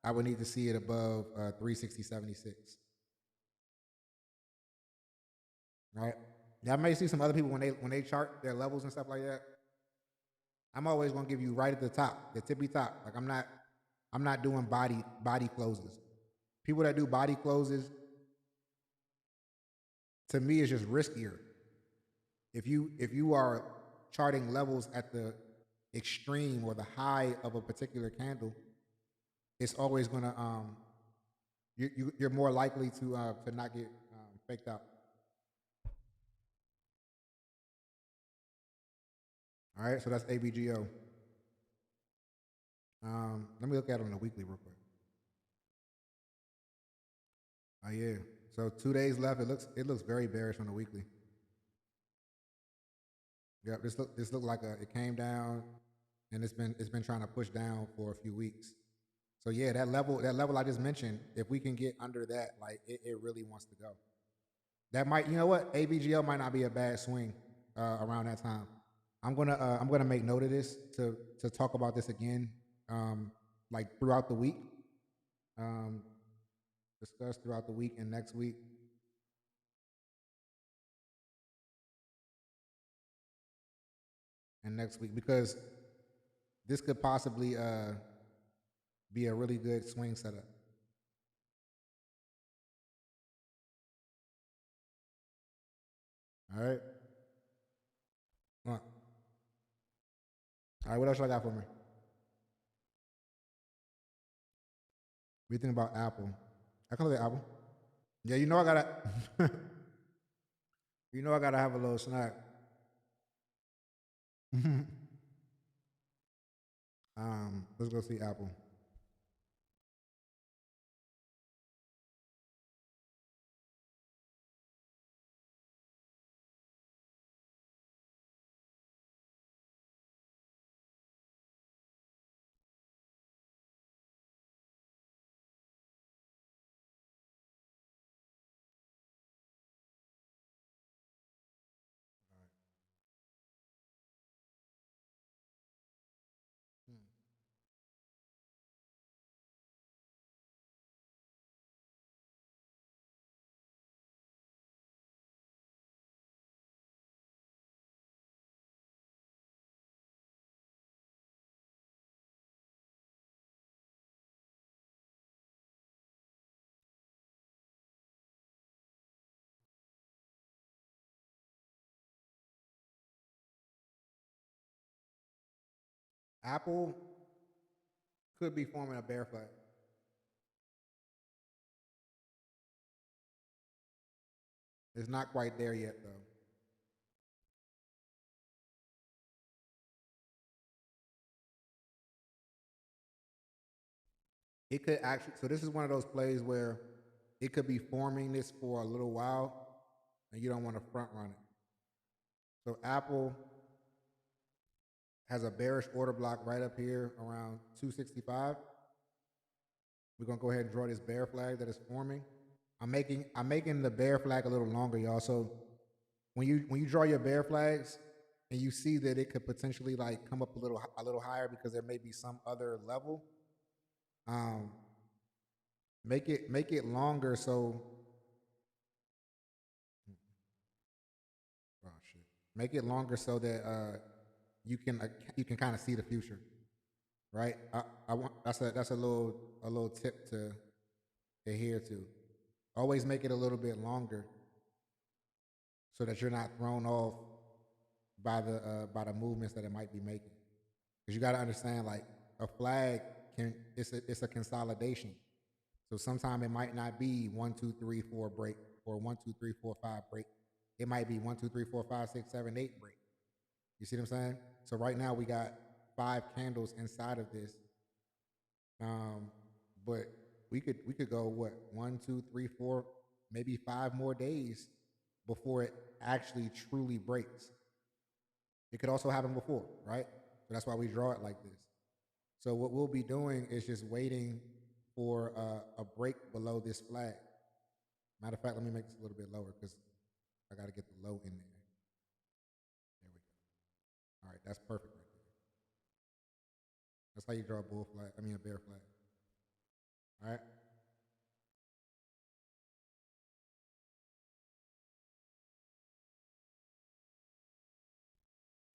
I would need to see it above 360.76. Right? Yeah, I may see some other people when they chart their levels and stuff like that. I'm always gonna give you right at the top, the tippy top. Like I'm not doing body closes. People that do body closes, to me, is just riskier. If you are charting levels at the extreme or the high of a particular candle, it's always gonna you're more likely to not get faked out. All right, so that's ABGO. Let me look at it on a weekly real quick. Oh yeah. So 2 days left. It looks very bearish on the weekly. Yep. This looked like it came down, and it's been trying to push down for a few weeks. So yeah, that level I just mentioned, if we can get under that, like it really wants to go. That might, you know what, ABGO might not be a bad swing around that time. I'm gonna make note of this to talk about this again, like throughout the week. Um, discuss throughout the week and next week. And next week, because this could possibly be a really good swing setup. All right. All right. What else I got for me? What do you think about Apple? I can look at Apple. Yeah, you know I gotta. You know I gotta have a little snack. Let's go see Apple. Apple could be forming a bear flag. It's not quite there yet, though. It could actually. So this is one of those plays where it could be forming this for a little while, and you don't want to front run it. So Apple has a bearish order block right up here around 265. We're gonna go ahead and draw this bear flag that is forming. I'm making the bear flag a little longer, y'all. So when you draw your bear flags and you see that it could potentially like come up a little higher because there may be some other level, um, make it longer so oh shit. Make it longer so that you can kind of see the future, right? I want that's a little tip to adhere to. Always make it a little bit longer so that you're not thrown off by the movements that it might be making. Because you got to understand, like a flag it's a consolidation. So sometimes it might not be 1, 2, 3, 4 break or 1, 2, 3, 4, 5 break. It might be 1, 2, 3, 4, 5, 6, 7, 8 break. You see what I'm saying? So right now we got 5 candles inside of this, um, but we could go what 1, 2, 3, 4, maybe 5 more days before it actually truly breaks. It could also happen before, right? So that's why we draw it like this. So what we'll be doing is just waiting for a break below this flag. Matter of fact, let me make this a little bit lower because I got to get the low in there. There we go. All right, that's perfect right there. That's how you draw a bull flag. I mean a bear flag. All right.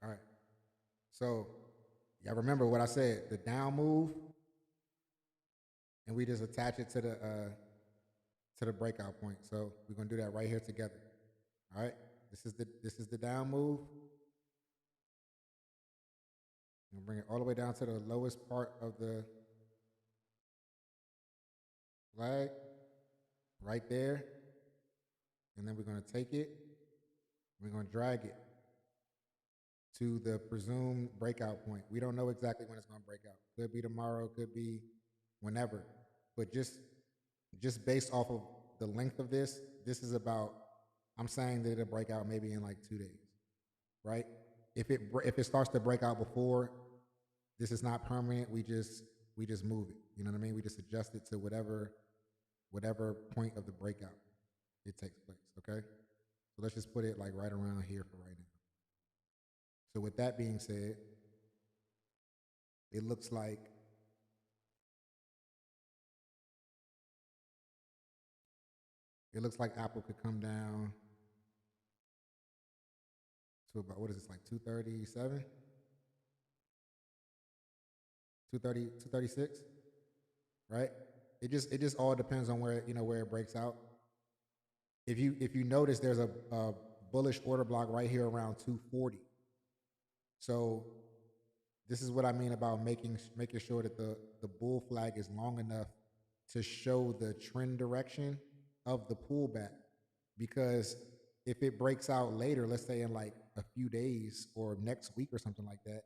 All right. So y'all remember what I said? The down move, and we just attach it to the breakout point. So we're gonna do that right here together. All right. This is the down move. And bring it all the way down to the lowest part of the flag, right there. And then we're gonna take it. We're gonna drag it to the presumed breakout point. We don't know exactly when it's gonna break out. Could be tomorrow. Could be whenever. But just based off of the length of this is about. I'm saying that it'll break out maybe in like 2 days, right? If it starts to break out before, this is not permanent. We just move it. You know what I mean? We just adjust it to whatever point of the breakout it takes place. Okay. So let's just put it like right around here for right now. So with that being said, it looks like It looks like Apple could come down to about, what is this, like 237? 230, 236, right? It just all depends on where, where it breaks out. If you notice, there's a bullish order block right here around 240. So this is what I mean about making sure that the bull flag is long enough to show the trend direction of the pullback. Because if it breaks out later, let's say in like a few days or next week or something like that,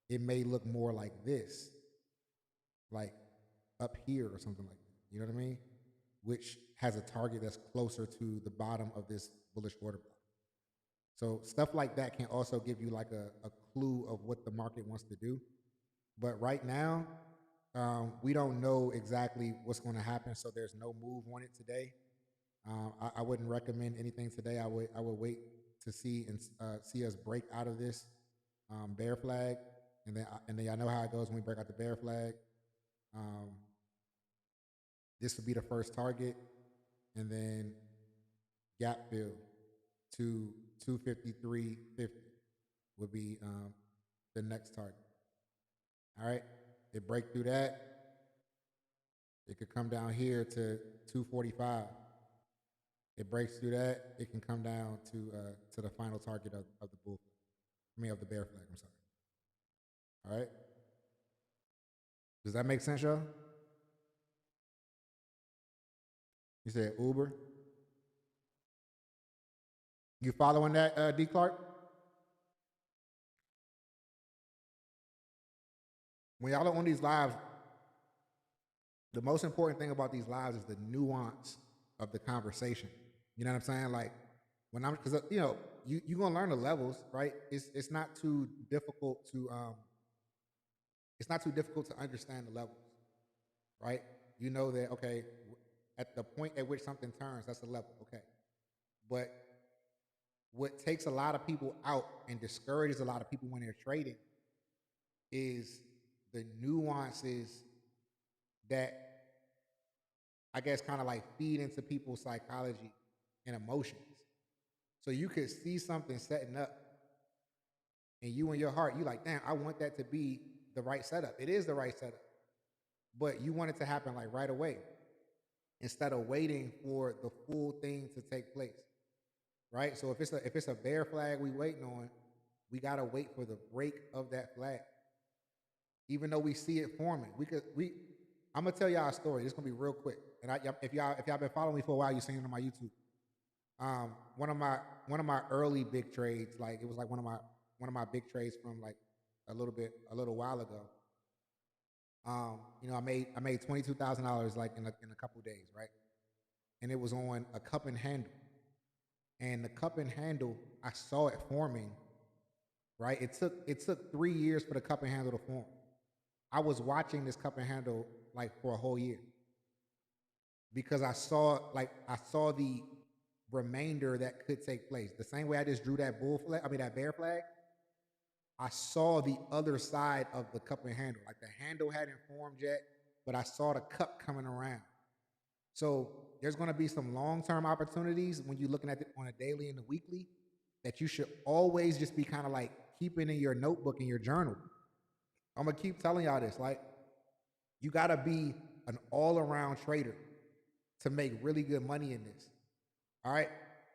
it may look more like this, like up here or something like that. You know what I mean? Which has a target that's closer to the bottom of this bullish order block. So stuff like that can also give you like a clue of what the market wants to do. But right now, we don't know exactly what's going to happen. So there's no move on it today. I wouldn't recommend anything today. I would wait to see us break out of this bear flag, and then I know how it goes when we break out the bear flag. This would be the first target, and then gap fill to 253.50 would be the next target. All right, it break through that, it could come down here to 245. It breaks through that, it can come down to the final target of the bull, of the bear flag. I'm sorry. All right. Does that make sense, y'all? You said Uber. You following that, D. Clark? When y'all are on these lives, the most important thing about these lives is the nuance of the conversation. You know what I'm saying? Like when because you're gonna learn the levels, right? It's not too difficult to understand the levels, right? You know that, okay, at the point at which something turns, that's a level, okay. But what takes a lot of people out and discourages a lot of people when they're trading is the nuances that, I guess, kind of like feed into people's psychology and emotions. So you could see something setting up, and you in your heart, you like, damn, I want that to be the right setup. It is the right setup, but you want it to happen like right away instead of waiting for the full thing to take place, right? So if it's a bear flag we waiting on, we gotta wait for the break of that flag. Even though we see it forming, I'm gonna tell y'all a story. It's gonna be real quick. And if y'all been following me for a while, you've seen it on my YouTube. One of my early big trades, like it was like one of my big trades from like a little while ago. I made $22,000 like in a couple of days, right? And it was on a cup and handle. And the cup and handle, I saw it forming, right? It took 3 years for the cup and handle to form. I was watching this cup and handle like for a whole year because I saw the remainder that could take place. The same way I just drew that that bear flag, I saw the other side of the cup and handle. Like the handle hadn't formed yet, but I saw the cup coming around. So there's going to be some long-term opportunities when you're looking at it on a daily and a weekly that you should always just be kind of like keeping in your notebook and your journal. I'm going to keep telling y'all this. Like, you got to be an all-around trader to make really good money in this. All right?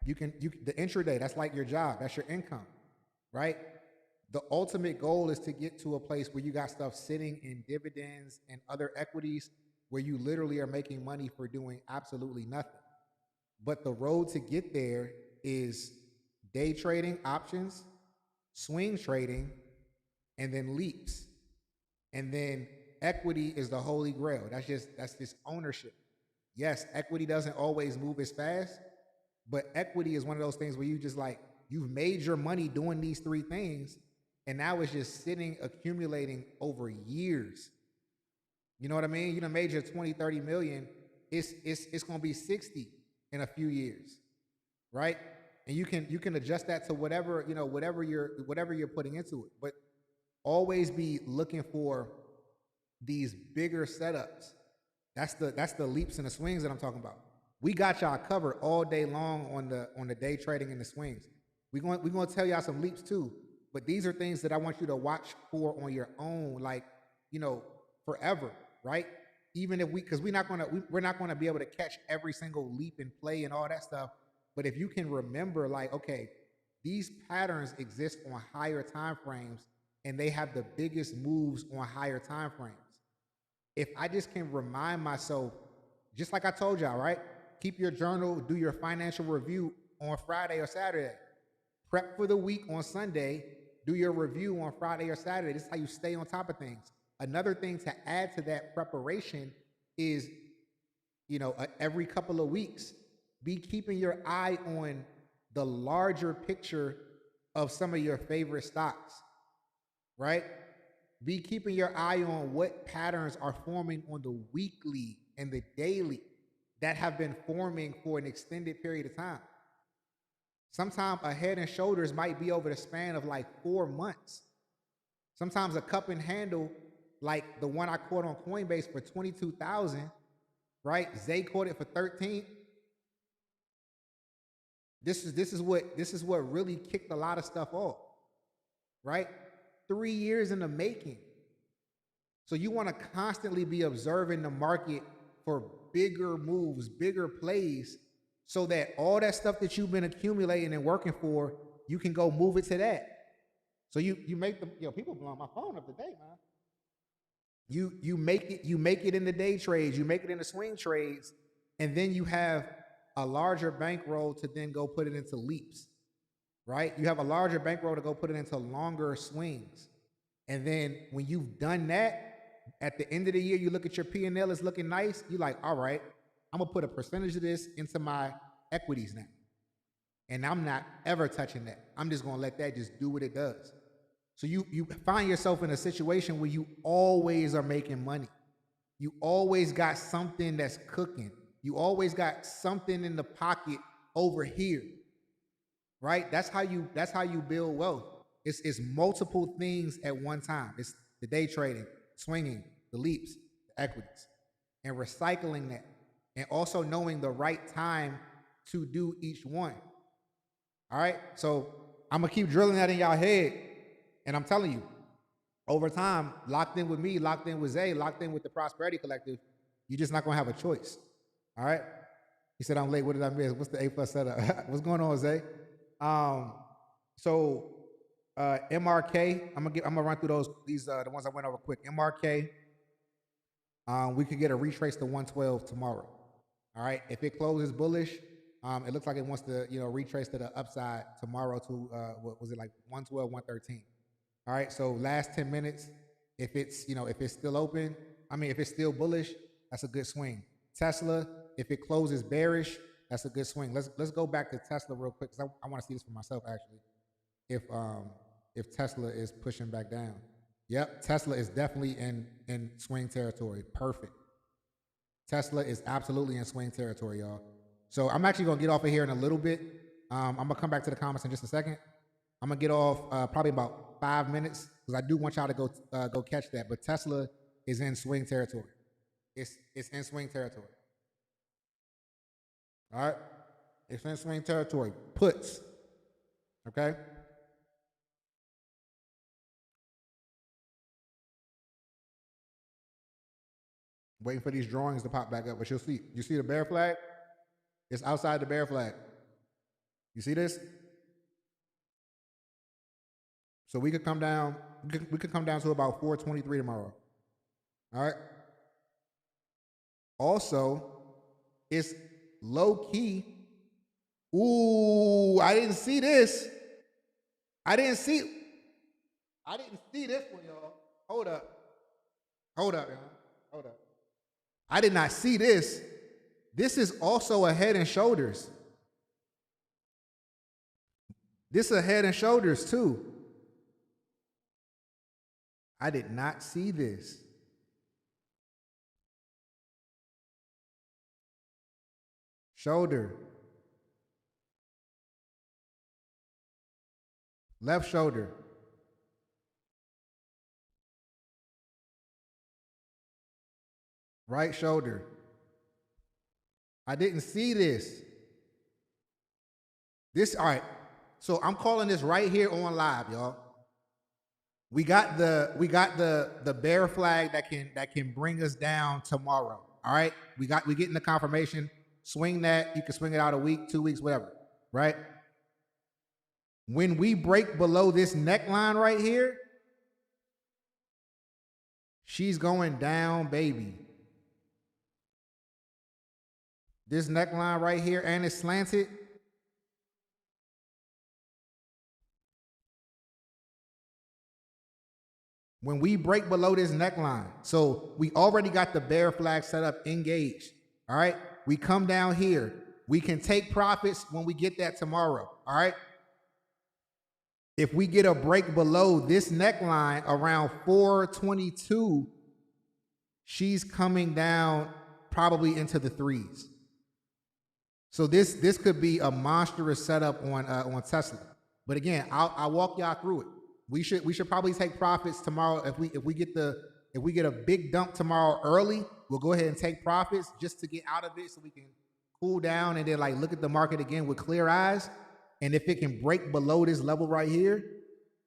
The intraday, that's like your job. That's your income, right? The ultimate goal is to get to a place where you got stuff sitting in dividends and other equities where you literally are making money for doing absolutely nothing. But the road to get there is day trading, options, swing trading, and then leaps. And then equity is the holy grail. That's just ownership. Yes, equity doesn't always move as fast, but equity is one of those things where you just like, you've made your money doing these three things, and now it's just sitting, accumulating over years. You know what I mean? You done made your 20, 30 million. It's gonna be 60 in a few years, right? And you can adjust that to whatever you're putting into it. But always be looking for these bigger setups. That's the leaps and the swings that I'm talking about. We got y'all covered all day long on the day trading and the swings. We're gonna tell y'all some leaps too. But these are things that I want you to watch for on your own, like, you know, forever, right? Even if because we're not gonna be able to catch every single leap and play and all that stuff. But if you can remember, like, okay, these patterns exist on higher time frames and they have the biggest moves on higher time frames. If I just can remind myself, just like I told y'all, right? Keep your journal, do your financial review on Friday or Saturday. Prep for the week on Sunday, do your review on Friday or Saturday. This is how you stay on top of things. Another thing to add to that preparation is, every couple of weeks, be keeping your eye on the larger picture of some of your favorite stocks, right? Be keeping your eye on what patterns are forming on the weekly and the daily that have been forming for an extended period of time. Sometimes a head and shoulders might be over the span of like 4 months. Sometimes a cup and handle, like the one I caught on Coinbase for 22,000, right? Zay caught it for 13. This is what really kicked a lot of stuff off, right? 3 years in the making. So you want to constantly be observing the market for bigger moves, bigger plays, so that all that stuff that you've been accumulating and working for, you can go move it to that. So you make them, people blowing my phone up today, man. You make it in the day trades, you make it in the swing trades, and then you have a larger bankroll to then go put it into leaps, right? You have a larger bankroll to go put it into longer swings. And then when you've done that, at the end of the year, you look at your P&L, it's looking nice. You're like, all right, I'm gonna put a percentage of this into my equities now. And I'm not ever touching that. I'm just gonna let that just do what it does. So you find yourself in a situation where you always are making money. You always got something that's cooking. You always got something in the pocket over here, right? That's how you build wealth. It's multiple things at one time. It's the day trading, swinging, the leaps, the equities, and recycling that, and also knowing the right time to do each one. All right, so I'm gonna keep drilling that in y'all head, and I'm telling you, over time, locked in with me, locked in with Zay, locked in with the Prosperity Collective, you're just not gonna have a choice. All right. He said, I'm late. What did I miss? What's the A+ setup? What's going on, Zay? So MRK, I'm gonna run through these the ones I went over quick. MRK, we could get a retrace to 112 tomorrow. All right. If it closes bullish, it looks like it wants to retrace to the upside tomorrow to what was it, like 112, 113. All right. So last 10 minutes, if it's still open, if it's still bullish, that's a good swing. Tesla, if it closes bearish, that's a good swing. Let's go back to Tesla real quick, because I want to see this for myself actually. If Tesla is pushing back down. Yep, Tesla is definitely in swing territory. Perfect. Tesla is absolutely in swing territory, y'all. So I'm actually gonna get off of here in a little bit. I'm gonna come back to the comments in just a second. I'm gonna get off probably about 5 minutes, because I do want y'all to go catch that. But Tesla is in swing territory. It's in swing territory. All right, it's in swing territory. Puts. Okay. Waiting for these drawings to pop back up, but you'll see. You see the bear flag? It's outside the bear flag. You see this? So we could come down. We could come down to about 423 tomorrow. All right. Also, it's low key. Ooh, I didn't see this. I didn't see this one, y'all. Hold up, y'all. Hold up. I did not see this. This is also a head and shoulders. This is a head and shoulders too. I did not see this. Shoulder. Left shoulder. Right shoulder. I didn't see this. All right. So I'm calling this right here on live, y'all. We got the bear flag that can bring us down tomorrow. All right. We getting the confirmation. Swing that. You can swing it out a week, 2 weeks, whatever. Right. When we break below this neckline right here, she's going down, baby. This neckline right here, and it's slanted. When we break below this neckline, so we already got the bear flag set up, engaged. All right. We come down here. We can take profits when we get that tomorrow. All right. If we get a break below this neckline around 422, she's coming down probably into the threes. So this could be a monstrous setup on Tesla. But again, I'll walk y'all through it. We should probably take profits tomorrow. If we get a big dump tomorrow early, we'll go ahead and take profits just to get out of it so we can cool down and then like look at the market again with clear eyes. And if it can break below this level right here,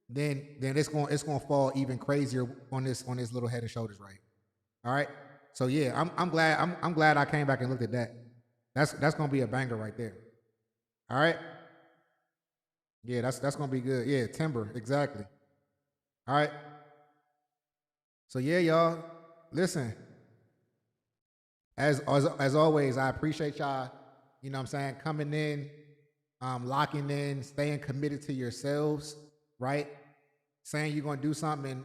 then it's gonna fall even crazier on this little head and shoulders right. All right. So yeah, I'm glad I came back and looked at that. That's gonna be a banger right there. All right. Yeah, that's gonna be good. Yeah, timber, exactly. All right. So yeah, y'all, listen. As always, I appreciate y'all, you know what I'm saying, coming in, locking in, staying committed to yourselves, right? Saying you're gonna do something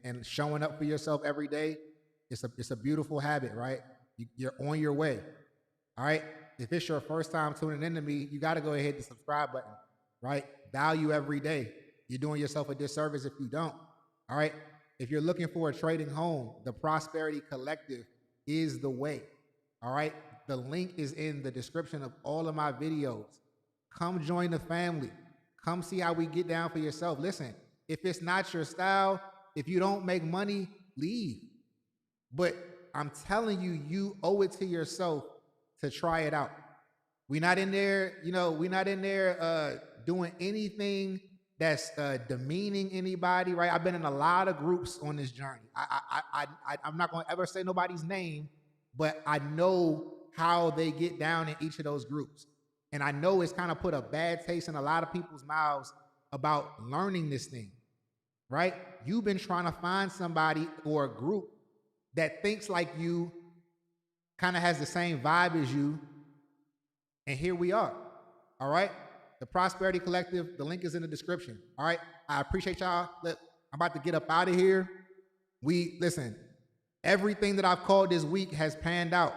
and showing up for yourself every day. It's a beautiful habit, right? You're on your way. All right. If it's your first time tuning in to me, you got to go ahead and hit the subscribe button, right? Value every day. You're doing yourself a disservice if you don't. All right. If you're looking for a trading home, the Prosperity Collective is the way. All right. The link is in the description of all of my videos. Come join the family. Come see how we get down for yourself. Listen, if it's not your style, if you don't make money, leave. But I'm telling you, you owe it to yourself to try it out. We're not in there, we're not in there doing anything that's demeaning anybody, right? I've been in a lot of groups on this journey. I'm not going to ever say nobody's name, but I know how they get down in each of those groups. And I know it's kind of put a bad taste in a lot of people's mouths about learning this thing, right? You've been trying to find somebody or a group that thinks like you, kind of has the same vibe as you, and here we are. All right. The Prosperity Collective, the link is in the description. All right. I appreciate y'all. Look, I'm about to get up out of here. Listen, everything that I've called this week has panned out.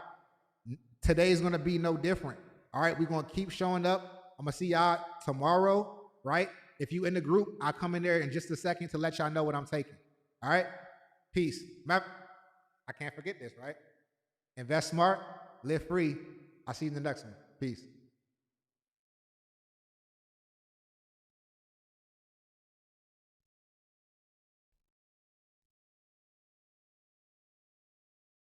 Today's going to be no different. All right. We're going to keep showing up. I'm going to see y'all tomorrow. Right. If you in the group, I'll come in there in just a second to let y'all know what I'm taking. All right. Peace. I can't forget this, right? Invest smart, live free. I'll see you in the next one. Peace.